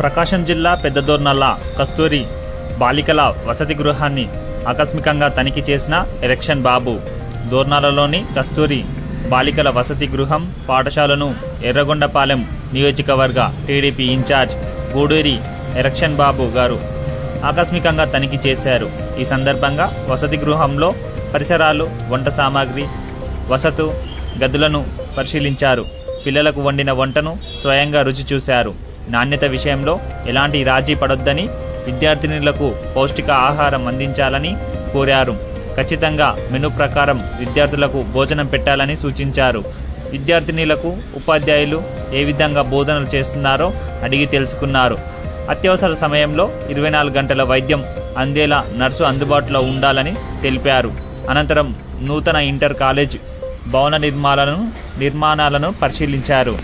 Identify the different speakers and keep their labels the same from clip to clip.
Speaker 1: ప్రకాశం జిల్లా పెద్దదోర్నల్ల కస్తూరి బాలికల వసతి గృహాన్ని ఆకస్మికంగా తనిఖీ చేసిన ఎలక్షన్ బాబు. దోర్నాలలోని కస్తూరి బాలికల వసతి గృహం పాఠశాలను ఎర్రగొండపాలెం నియోజకవర్గ టీడీపీ ఇన్ఛార్జ్ గూడూరి ఎలక్షన్ బాబు గారు ఆకస్మికంగా తనిఖీ చేశారు. ఈ సందర్భంగా వసతి గృహంలో పరిసరాలు, వంట సామాగ్రి, వసతు గదులను పరిశీలించారు. పిల్లలకు వండిన వంటను స్వయంగా రుచి చూశారు. నాణ్యత విషయంలో ఎలాంటి రాజీ పడొద్దని, విద్యార్థినులకు పౌష్టిక ఆహారం అందించాలని కోరారు. ఖచ్చితంగా మెనూ ప్రకారం విద్యార్థులకు భోజనం పెట్టాలని సూచించారు. విద్యార్థినులకు ఉపాధ్యాయులు ఏ విధంగా బోధనలు చేస్తున్నారో అడిగి తెలుసుకున్నారు. అత్యవసర సమయంలో 24 గంటల వైద్యం అందేలా నర్సు అందుబాటులో ఉండాలని తెలిపారు. అనంతరం నూతన ఇంటర్ కాలేజ్ భవన నిర్మాణాలను పరిశీలించారు.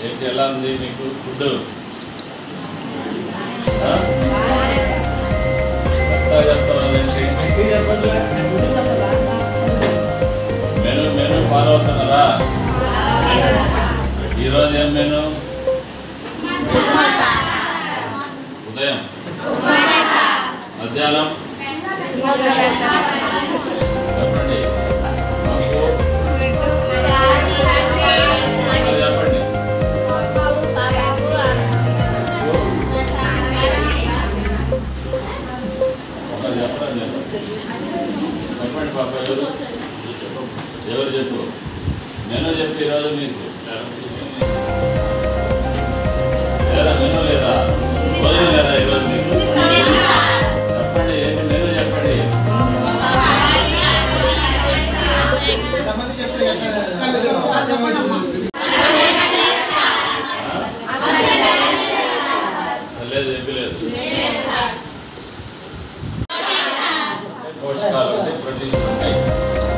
Speaker 2: ఏంటి, ఎలా ఉంది మీకు ఫుడ్? మెనూ ఫాలో అవుతున్నారా? ఈరోజు ఏం మెనూ? ఉదయం, మధ్యాహ్నం చెప్పండి. చెప్పండి పాప, ఎవరు చెప్పు? మెనూ చెప్పి ఈరోజు మీకు లేదా? మెనూ లేదా? భోజనం లేదా ఈరోజు మీకు? చెప్పండి, ఏంటి మెనూ చెప్పండి. లేదు, చెప్పలేదు. పోషకాలు అంటే ప్రోటీన్స్ ఉంటాయి.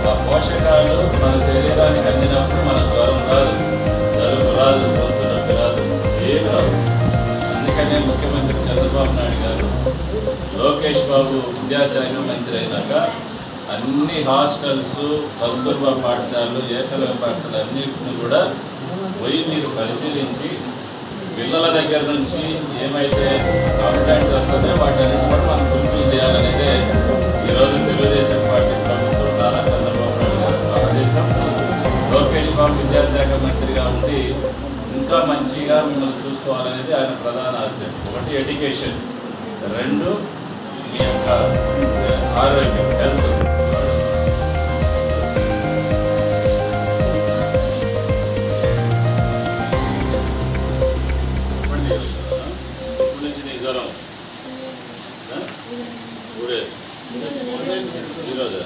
Speaker 2: ఆ పోషకాలు మన శరీరానికి అందినప్పుడు మన జ్వరం రాదు, జలుబు రాదు, గొంతు నొప్పి రాదు, ఏం రాదు. అందుకనే ముఖ్యమంత్రి చంద్రబాబు నాయుడు గారు లోకేష్ బాబు విద్యాశాఖ మంత్రి అయినాక అన్ని హాస్టల్స్, కస్తూర్బా పాఠశాలలు, ఏకలవ్య పాఠశాలలు అన్నింటిని కూడా పోయి మీరు పరిశీలించి పిల్లల దగ్గర నుంచి ఏమైతే కాంప్లైంట్స్ వస్తుందో వాటన్నిటి కూడా మనం ఫుల్ఫిల్ చేయాలనేదే ఈరోజు తెలుగుదేశం పార్టీ ప్రభుత్వం నారా చంద్రబాబు నాయుడు గారు ఆదేశం. లోకేష్ బాబు విద్యాశాఖ మంత్రిగా ఉండి ఇంకా మంచిగా మిమ్మల్ని చూసుకోవాలనేది ఆయన ప్రధాన ఆశయం. ఒకటి ఎడ్యుకేషన్, రెండు మీ యొక్క ఆరోగ్యం, హెల్త్. జ్వరం ఈరోజు